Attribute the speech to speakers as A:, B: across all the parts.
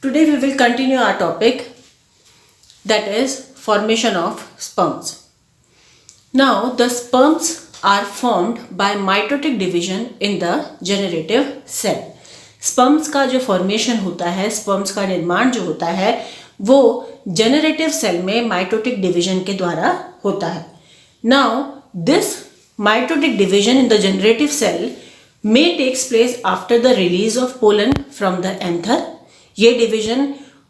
A: Today we will continue our topic, that is formation of sperms. Now the sperms are formed by mitotic division in the generative cell. Sperms का जो formation होता है, sperms का निर्माण जो होता है वो जेनरेटिव सेल में माइटोटिक डिवीजन के द्वारा होता है. Now this mitotic division in the generative cell may takes place after the release of pollen from the anther. ये डिवीजन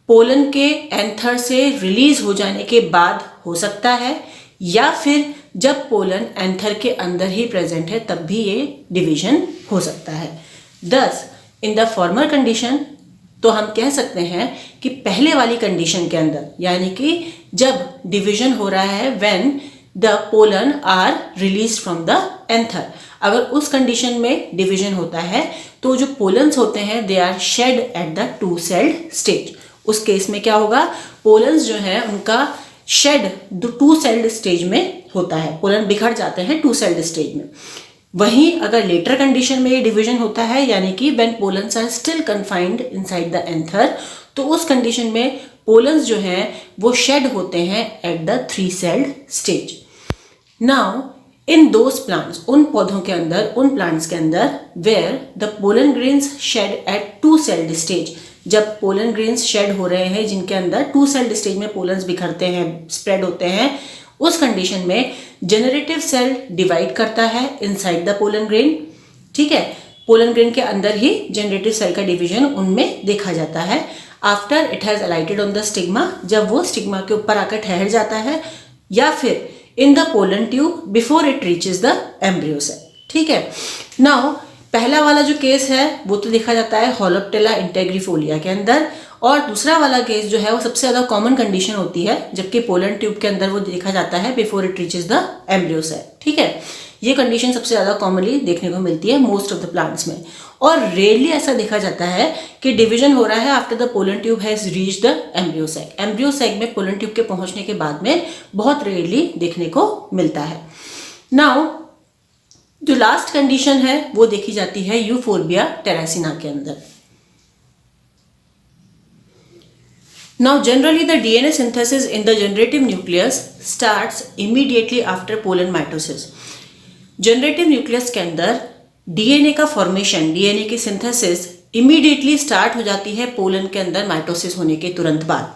A: पोलन के एंथर से रिलीज हो जाने के बाद हो सकता है या फिर जब पोलन एंथर के अंदर ही प्रेजेंट है तब भी ये डिवीजन हो सकता है. Thus, in the former condition तो हम कह सकते हैं कि पहले वाली कंडीशन के अंदर, यानी कि जब डिवीजन हो रहा है when the pollen are release from the anther, अगर उस कंडीशन में डिवीजन होता है तो जो पोलन्स होते हैं they are shed at the two celled stage. उस केस में क्या होगा, पोलन्स जो है उनका शेड टू सेल्ड स्टेज में होता है, पोलन बिखर जाते हैं टू सेल्ड स्टेज में. वहीं अगर लेटर कंडीशन में ये डिवीजन होता है, यानी कि when pollens are still confined inside the anther, तो उस कंडीशन में पोलन्स जो हैं वो शेड होते हैं at the three celled stage. Now in those plants, उन पौधों के अंदर, उन प्लांट्स के अंदर where the pollen grains shed at two celled stage, जब पोलन ग्रेन्स शेड हो रहे हैं जिनके अंदर टू सेल्ड स्टेज में पोलन्स बिखरते हैं, स्प्रेड होते हैं, उस कंडीशन में जेनरेटिव सेल डिवाइड करता है इनसाइड द पोलन ग्रेन. ठीक है, पोलन ग्रेन के अंदर ही जेनरेटिव सेल का डिवीजन उनमें देखा जाता है. After it has अलाइटेड on the stigma, जब वो स्टिग्मा के ऊपर आकर ठहर जाता है, या फिर in the pollen tube before it reaches the embryo cell. ठीक है, नाउ पहला वाला जो केस है वो तो देखा जाता है होलोप्टेला इंटेग्रिफोलिया के अंदर, और दूसरा वाला केस जो है वो सबसे ज़्यादा कॉमन कंडीशन होती है जबकि पोलन ट्यूब के अंदर वो देखा जाता है before it reaches the embryo cell. ठीक है, ये कंडीशन सबसे ज़्यादा कॉमनली देखने को मिलती है मोस्ट ऑफ द प्लांट्स में, और रेयरली ऐसा देखा जाता है कि डिवीजन हो रहा है after the pollen tube has reach the embryo cell. Embryo cell में पोलन ट्यूब के पहुंचने के बाद में बहुत रेयरली देखने को मिलता है. नाउ जो लास्ट कंडीशन है वो देखी जाती है यूफोर्बिया टेरासिना के अंदर. Now generally the DNA synthesis in the generative nucleus starts immediately after pollen mitosis. Generative nucleus के अंदर डीएनए का फॉर्मेशन, डीएनए की सिंथेसिस इमीडिएटली स्टार्ट हो जाती है पोलन के अंदर माइटोसिस होने के तुरंत बाद.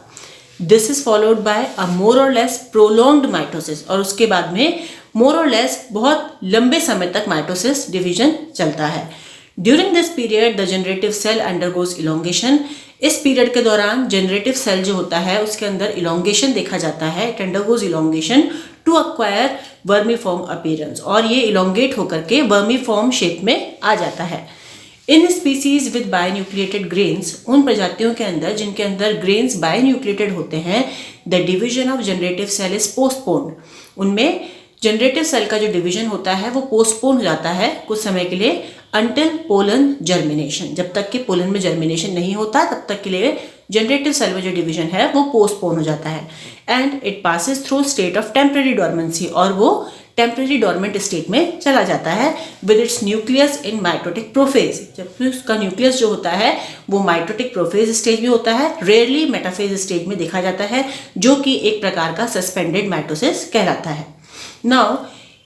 A: दिस इज फॉलोड बाय अ मोर और लेस प्रोलॉन्ग्ड माइटोसिस, और उसके बाद में मोर और लेस बहुत लंबे समय तक माइटोसिस डिवीजन चलता है. During this period the generative cell undergoes elongation. इस पीरियड के दौरान जनरेटिव सेल जो होता है उसके अंदर इलोंगेशन देखा जाता है, it undergoes elongation to acquire vermiform appearance, और ये इलोंगेट होकर के वर्मीफॉर्म शेप में आ जाता है. इन स्पीसीज विद बायोन्यूक्लिएटेड ग्रेन्स, उन प्रजातियों के अंदर जिनके अंदर ग्रेन्स बायोन्यूक्लिएटेड होते हैं, the division of generative cell is postponed. उनमें जनरेटिव सेल का जो डिवीजन होता है वो पोस्टपोन हो जाता है कुछ समय के लिए, अंटिल पोलन जर्मिनेशन, जब तक कि पोलन में जर्मिनेशन नहीं होता तब तक के लिए जनरेटिव सेल में जो डिवीजन है वो पोस्टपोन हो जाता है. And it passes through state of temporary dormancy, और वो टेम्परेरी डॉर्मेंट स्टेट में चला जाता है with its nucleus in mitotic prophase. जबकि उसका न्यूक्लियस जो होता है वो माइटोटिक प्रोफेज स्टेज में होता है, रेयरली मेटाफेज स्टेज में देखा जाता है, जो कि एक प्रकार का सस्पेंडेड माइटोसिस कहलाता है. नाउ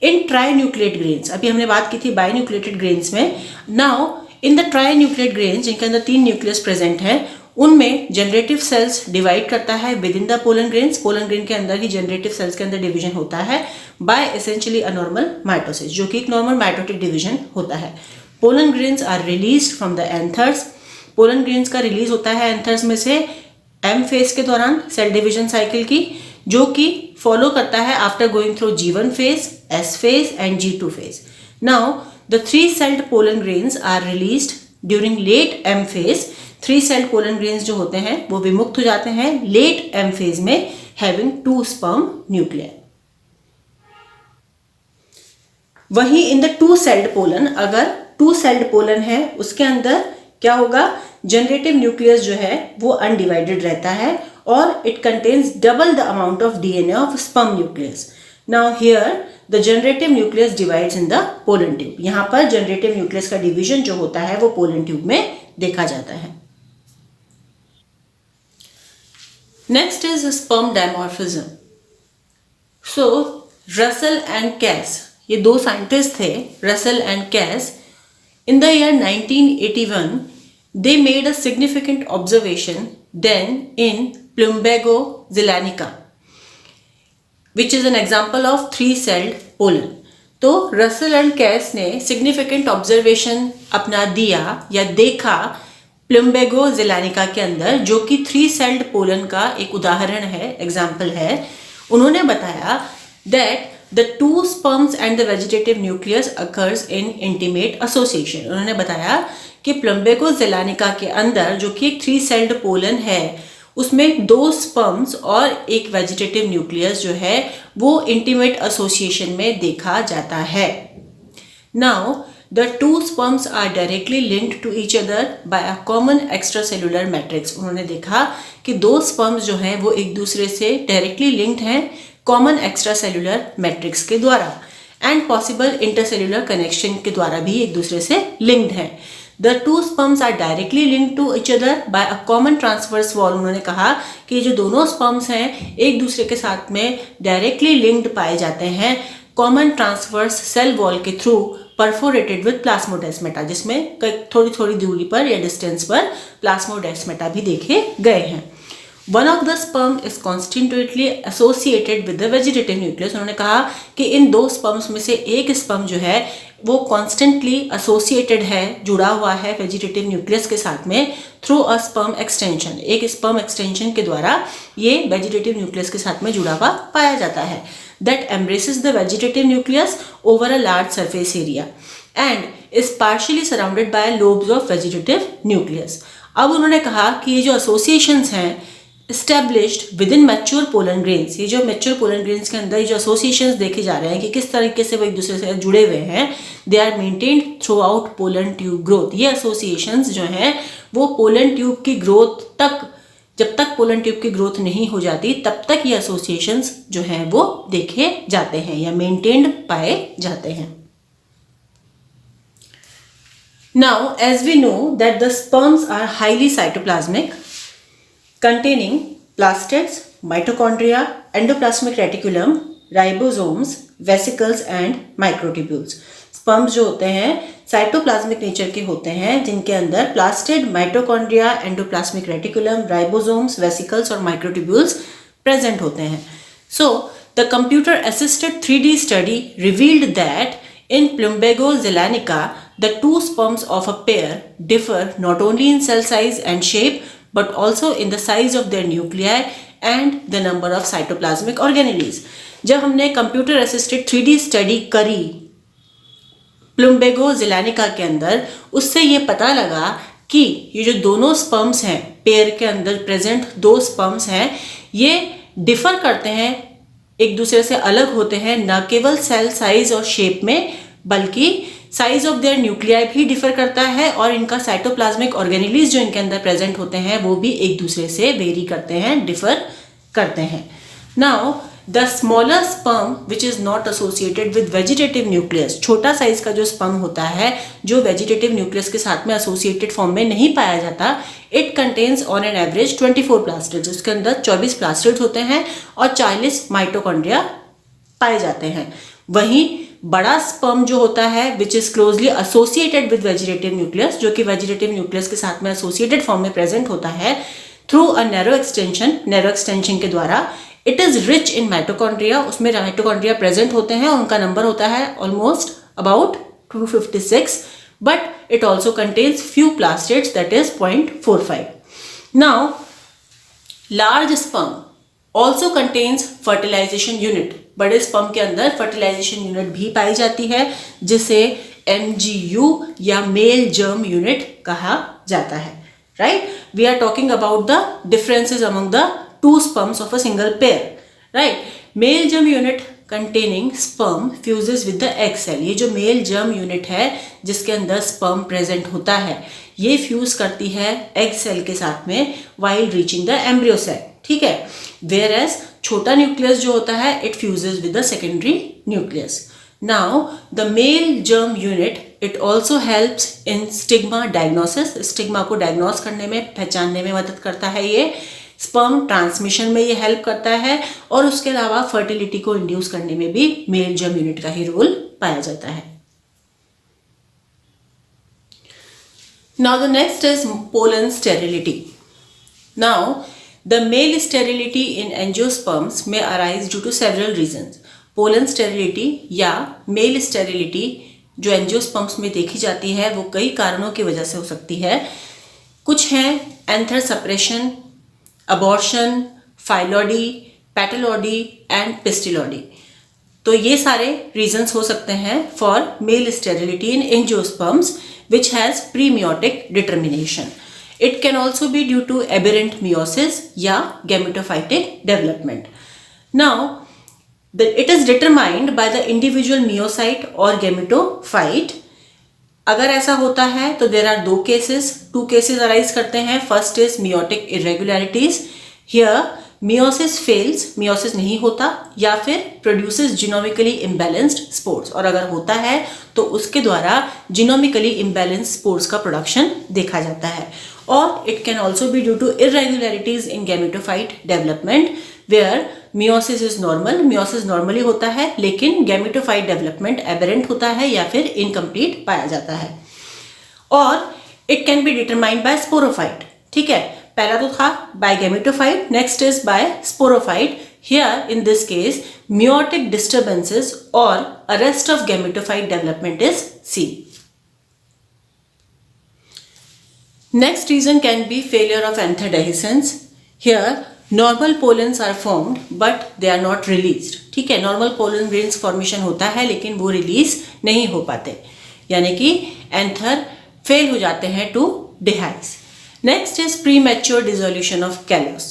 A: इन ट्राइन्यूक्लिएट ग्रेन्स, अभी हमने बात की थी बायोन्यूक्लिएटेड ग्रेन्स में. नाउ इन द ट्राइन्यूक्लिएट ग्रेन्स जिनके अंदर तीन न्यूक्लियस प्रेजेंट हैं, उनमें जनरेटिव सेल्स डिवाइड करता है with in the pollen grains. Pollen grain के अंदर ही जनरेटिव सेल्स के अंदर डिवीजन होता है by essentially a normal mitosis, जो कि एक नॉर्मल माइटोटिक डिवीजन होता है. Pollen grains are released from the anthers. Pollen grains का रिलीज होता है एंथर्स में से एम फेज के दौरान सेल डिवीजन साइकिल की, जो कि फॉलो करता है after going through G1 phase, S phase and G2 phase. Now the three celled pollen grains are released during late M phase. Three celled pollen grains जो होते हैं वो विमुक्त हो जाते हैं लेट M फेज में, हैविंग टू स्पर्म न्यूक्लियर. वहीं in the two celled pollen, अगर टू सेल्ड पोलन है उसके अंदर क्या होगा, जनरेटिव न्यूक्लियस जो है वो अनडिवाइडेड रहता है, और it contains double the amount of DNA of sperm nucleus. Now here the generative nucleus divides in the pollen tube. यहाँ पर जनरेटिव न्यूक्लियस का डिवीजन जो होता है वो पोलन ट्यूब में देखा जाता है. Next is sperm dimorphism. So Russell and Cass, ये दो साइंटिस्ट थे, Russell and Cass. In the year 1981, they made a significant observation then in Plumbago zelanica, which is an example of three-celled pollen. तो Russell and कैस ने significant observation अपना दिया या देखा प्लम्बेगो ज़ेलानिका के अंदर, जो कि थ्री सेल्ड पोलन का एक उदाहरण है, एग्जाम्पल है. उन्होंने बताया that the two sperms and the vegetative nucleus occurs in intimate association. उन्होंने बताया कि प्लम्बेगो ज़ेलानिका के अंदर, जो कि एक थ्री सेल्ड पोलन है, उसमें दो स्पर्म्स और एक वेजिटेटिव न्यूक्लियस जो है वो इंटीमेट एसोसिएशन में देखा जाता है. Now the two sperms are directly linked to each other by a common extracellular matrix. उन्होंने देखा कि दो स्पर्म्स जो हैं वो एक दूसरे से डायरेक्टली लिंक्ड हैं कॉमन एक्स्ट्रासेलुलर मैट्रिक्स के द्वारा, एंड पॉसिबल इंटरसेलुलर कनेक्शन के द्वारा भी एक दूसरे से लिंक्ड हैं. The two sperms are directly linked to each other by a common transverse wall. उन्होंने कहा कि जो दोनों स्पर्म्स हैं एक दूसरे के साथ में डायरेक्टली लिंक्ड पाए जाते हैं कॉमन ट्रांसवर्स सेल वॉल के थ्रू, परफोरेटेड विद प्लाज्मोडेस्मेटा, जिसमें थोड़ी थोड़ी दूरी पर या डिस्टेंस पर प्लाज्मोडेस्मेटा भी देखे गए हैं. One of the sperm is constitutively associated with the vegetative nucleus. उन्होंने कहा कि इन दो स्पर्म्स में से एक स्पर्म जो है वो कॉन्स्टेंटली एसोसिएटेड है, जुड़ा हुआ है वेजिटेटिव न्यूक्लियस के साथ में थ्रू अ स्पर्म एक्सटेंशन. एक स्पर्म एक्सटेंशन के द्वारा ये वेजिटेटिव न्यूक्लियस के साथ में जुड़ा हुआ पाया जाता है. That embraces the vegetative nucleus over a large surface area and is partially surrounded by lobes of vegetative nucleus. अब उन्होंने कहा कि ये जो एसोसिएशंस हैं established within mature pollen grains, ये जो mature pollen grains के अंदर ये जो associations देखे जा रहे हैं कि किस तरीके से वो एक दूसरे से जुड़े हुए हैं, they are maintained throughout pollen tube growth. ये associations जो हैं वो pollen tube की growth तक, जब तक pollen tube की growth नहीं हो जाती तब तक ये associations जो हैं वो देखे जाते हैं या maintained पाए जाते हैं. Now as we know that the sperms are highly cytoplasmic, containing plastids, mitochondria, endoplasmic reticulum, ribosomes, vesicles and microtubules. Sperms जो होते हैं साइटोप्लाज्मिक नेचर के होते हैं, जिनके अंदर plastid, mitochondria, endoplasmic reticulum, ribosomes, vesicles और माइक्रोट्यूब्यूल्स प्रेजेंट होते हैं. So the computer assisted 3D study revealed that in Plumbago zelanica the two sperms of a pair differ not only in cell size and shape but also in the size of their nuclei and the number of cytoplasmic organelles. जब हमने computer assisted 3D study करी प्लम्बेगो ज़ेलानिका के अंदर, उससे ये पता लगा कि ये जो दोनों स्पर्म्स हैं, पेयर के अंदर प्रेजेंट दो स्पर्म्स हैं, ये डिफर करते हैं, एक दूसरे से अलग होते हैं, न केवल सेल साइज और शेप में बल्कि साइज ऑफ देयर न्यूक्लियाई भी डिफर करता है और इनका साइटोप्लाज्मिक ऑर्गेनेलीज जो इनके अंदर प्रेजेंट होते हैं वो भी एक दूसरे से वेरी करते हैं, डिफर करते हैं. Now the smaller sperm which is not associated with vegetative nucleus, छोटा साइज का जो स्पर्म होता है जो वेजिटेटिव न्यूक्लियस के साथ में एसोसिएटेड फॉर्म में नहीं पाया जाता, it contains on an average 24 plastids. उसके अंदर 24 प्लास्टिड्स होते हैं और 40 माइटोकॉन्ड्रिया पाए जाते हैं. वहीं बड़ा स्पर्म जो होता है which is closely associated with vegetative nucleus, जो कि वेजिटेटिव न्यूक्लियस के साथ में एसोसिएटेड फॉर्म में प्रेजेंट होता है थ्रू अ नैरो एक्सटेंशन के द्वारा, it is rich in mitochondria. उसमें माइटोकॉन्ड्रिया प्रेजेंट होते हैं और उनका नंबर होता है almost about 256, but it also contains few plastids that is 0.45. Now large sperm also contains fertilization unit. बड़े स्पर्म के अंदर फर्टिलाइजेशन यूनिट भी पाई जाती है जिसे MGU या मेल जर्म यूनिट कहा जाता है. Right, we are talking about the differences among the two sperms of a single pair. Right, male germ unit containing sperm fuses with the egg cell. ये जो male germ unit है जिसके अंदर sperm present होता है, ये fuse करती है egg cell के साथ में while reaching the embryo cell. ठीक है, whereas छोटा न्यूक्लियस जो होता है it fuses with the secondary nucleus. Now the male germ unit it also helps in stigma diagnosis. Stigma को डायग्नोस करने में, पहचानने में मदद करता है ये. स्पर्म ट्रांसमिशन में ये हेल्प करता है और उसके अलावा फर्टिलिटी को इंड्यूस करने में भी मेल जर्म यूनिट का ही रोल पाया जाता है। Now the next is pollen sterility. Now the male sterility in angiosperms may arise due to several reasons. Pollen sterility या male sterility जो एंजियोस्पर्म्स में देखी जाती है वो कई कारणों की वजह से हो सकती है। कुछ हैं एंथर सप्रेशन, अबॉर्शन, फाइलॉडी, पैटोलॉडी एंड पिस्टिलॉडी। तो ये सारे रीजंस हो सकते हैं for male sterility in angiosperms which has pre-meiotic determination. It can also be due to aberrant meiosis या gametophytic development. Now, it is determined by the individual myocyte or gametophyte. अगर ऐसा होता है तो there are two cases arise करते हैं. First is meiotic irregularities. Here meiosis fails, meiosis नहीं होता या फिर produces genomically imbalanced spores, और अगर होता है तो उसके द्वारा genomically imbalanced spores का production देखा जाता है। और it can also be due to irregularities in gametophyte development where meiosis is normal, meiosis normally होता है लेकिन gametophyte development aberrant होता है या फिर incomplete पाया जाता है। और it can be determined by sporophyte, ठीक है, पहला तो था by gametophyte, next is by sporophyte. Here in this case meiotic disturbances or arrest of gametophyte development is seen. Next reason can be failure of anther dehiscence. Here normal pollens are formed but they are not released, ठीक है, normal pollen grains formation होता है लेकिन वो release नहीं हो पाते, यानी कि एंथर फेल हो जाते हैं to डिहाइस। Next is premature dissolution of callus.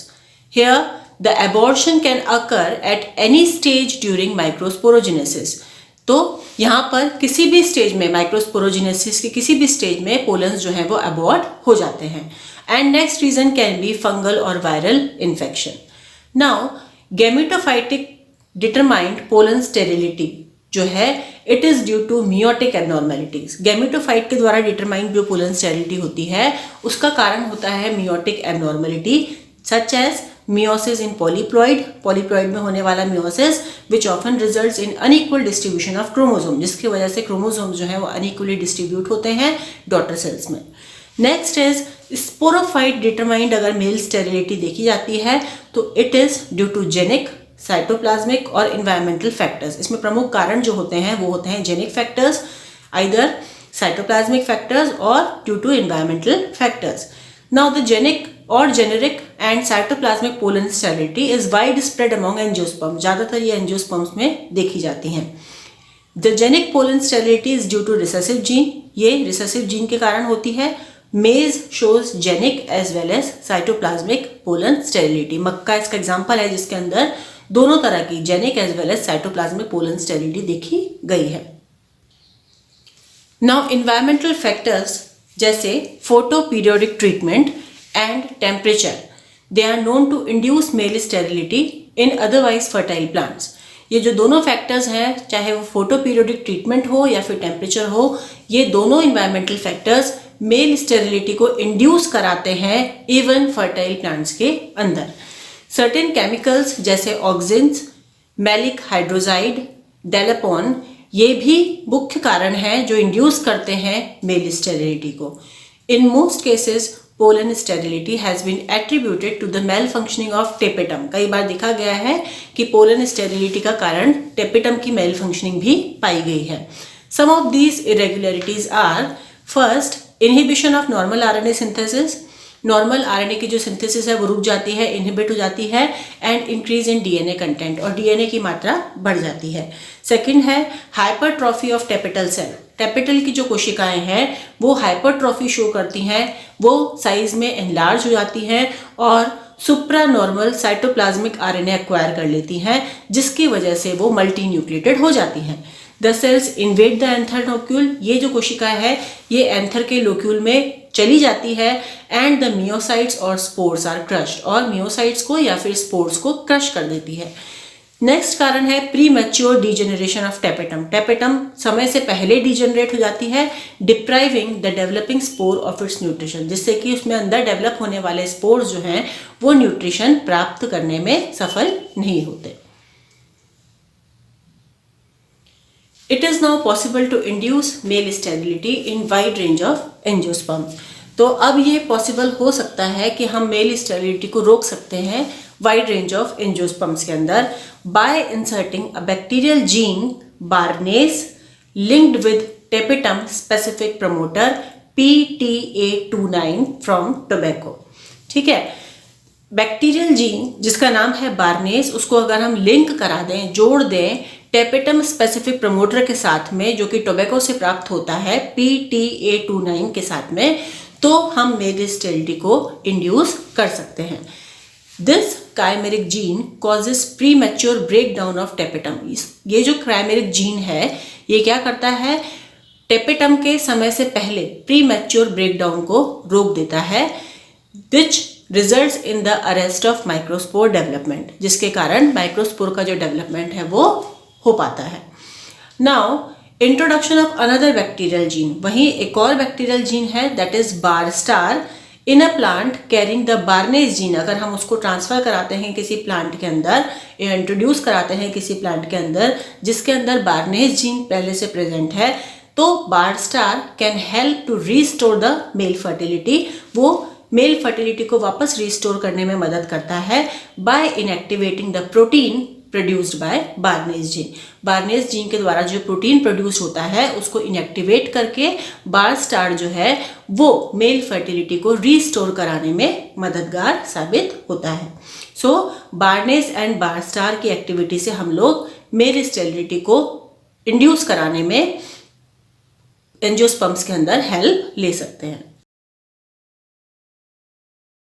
A: Here the abortion can occur at any stage during microsporogenesis. तो यहाँ पर किसी भी स्टेज में, माइक्रोस्पोरोजेनेसिस के किसी भी स्टेज में पोलन्स जो हैं वो अबॉर्ट हो जाते हैं। And next reason can be fungal और viral infection. Now gametophytic determined pollen sterility जो है it is due to meiotic abnormalities. Gametophyte के द्वारा डिटरमाइंड जो पोलन स्टेरिलिटी होती है उसका कारण होता है meiotic abnormality such as meiosis in polyploid, polyploid में होने वाला meiosis which often results in unequal distribution of chromosome, जिसकी वजह से chromosomes जो है वो unequally distribute होते हैं daughter cells में। Next is sporophyte determined अगर male sterility देखी जाती है तो it is due to genic, cytoplasmic और environmental factors। इसमें प्रमुख कारण जो होते हैं वो होते हैं genic factors, either cytoplasmic factors or due to environmental factors. Now the genic और generic and cytoplasmic pollen sterility is wide spread among angiosperm, ज़्यादातर ये एंजियोस्पर्म्स में देखी जाती हैं। The genic pollen sterility is due to recessive gene, ये recessive gene के कारण होती है। Maize shows genic as well as cytoplasmic pollen sterility. मक्का इसका एग्जाम्पल है जिसके अंदर दोनों तरह की genic as well as cytoplasmic pollen sterility देखी गई है। नाउ इन्वायरमेंटल फैक्टर्स जैसे photo periodic treatment and temperature, they are known to induce male sterility in otherwise fertile plants. ये जो दोनों फैक्टर्स हैं, चाहे वो फोटो पीरियोडिक ट्रीटमेंट हो या फिर टेम्परेचर हो, ये दोनों इन्वायरमेंटल फैक्टर्स मेल स्टेरिलिटी को इंड्यूस कराते हैं इवन फर्टाइल प्लांट्स के अंदर। सर्टेन केमिकल्स जैसे ऑक्सिन्स, मैलिक हाइड्रोजाइड, डेलापोन, ये भी मुख्य कारण हैं जो इंड्यूस करते हैं मेल स्टेरिलिटी को। In most cases pollen sterility has been attributed to the malfunctioning of tapetum. कई बार देखा गया है कि पोलन स्टेरिलिटी का कारण टेपेटम की malfunctioning भी पाई गई है। Some of these irregularities are first inhibition of normal RNA synthesis, normal RNA की जो सिंथेसिस है वो रुक जाती है, इनहिबिट हो जाती है, and increase in DNA content, और डीएनए की मात्रा बढ़ जाती है। सेकंड है हाइपरट्रॉफी ऑफ टेपिटल सेल, टेपिटल की जो कोशिकाएं हैं वो हाइपरट्रॉफी शो करती हैं, वो साइज में एनलार्ज हो जाती हैं और सुप्रा नॉर्मल साइटोप्लाज्मिक आरएनए एक्वायर कर लेती हैं, जिसकी वजह से वो मल्टी न्यूक्लिएटेड हो जाती हैं। The cells invade the anther locule, ये जो कोशिका है ये एंथर के लोक्यूल में चली जाती है, एंड द मियोसाइट्स और स्पोर्स आर क्रश्ड, और मियोसाइट्स को या फिर स्पोर्स को क्रश कर देती है। नेक्स्ट कारण है pre mature degeneration of tapetum. Tapetum समय से पहले डीजेनरेट हो जाती है, depriving the developing spore of its nutrition, जिससे कि उसमें अंदर डेवलप होने वाले स्पोर्स जो हैं वो न्यूट्रिशन प्राप्त करने में सफल नहीं होते। It is now possible to induce male sterility in wide range of angiosperms। तो अब ये पॉसिबल हो सकता है कि हम मेल स्टेरिलिटी को रोक सकते हैं वाइड रेंज ऑफ एंजियोस्पर्म्स के अंदर bye inserting a bacterial gene baldness linked with tapetum specific promoter PTA29 from tobacco. ठीक है, बैक्टीरियल जीन जिसका नाम है बार्नेस, उसको अगर हम लिंक करा दें, जोड़ दें टेपेटम स्पेसिफिक प्रमोटर के साथ में, जो कि टोबैको से प्राप्त होता है PTA29 के साथ में, तो हम मेल स्टेरिलिटी को इंड्यूस कर सकते हैं। This chimeric gene causes premature breakdown of tapetum. ये जो काइमेरिक जीन है ये क्या करता है, टेपेटम के समय से पहले प्री मैच्योर ब्रेक डाउन को रोक देता है, which results in the arrest of microspore development, जिसके कारण माइक्रोस्पोर का जो डेवलपमेंट है वो हो पाता है। Now introduction of another bacterial gene, वहीं एक और बैक्टीरियल जीन है that is bar star in a plant carrying the baldness gene. अगर हम उसको ट्रांसफर कराते हैं किसी प्लांट के अंदर या इंट्रोड्यूस कराते हैं किसी प्लांट के अंदर जिसके अंदर बार्नेस जीन पहले से प्रेजेंट है, तो barstar can help to restore the male fertility. वो मेल फर्टिलिटी को वापस रिस्टोर करने में मदद करता है by inactivating the protein produced by barnase gene. Barnase gene के द्वारा जो प्रोटीन प्रोड्यूस होता है उसको इनएक्टिवेट करके बार स्टार जो है वो मेल फर्टिलिटी को रीस्टोर कराने में मददगार साबित होता है। सो बार्नेस एंड बार स्टार की एक्टिविटी से हम लोग मेल स्टेरिलिटी को इंड्यूस कराने में एंजियोस्पर्म्स के अंदर हेल्प ले सकते हैं।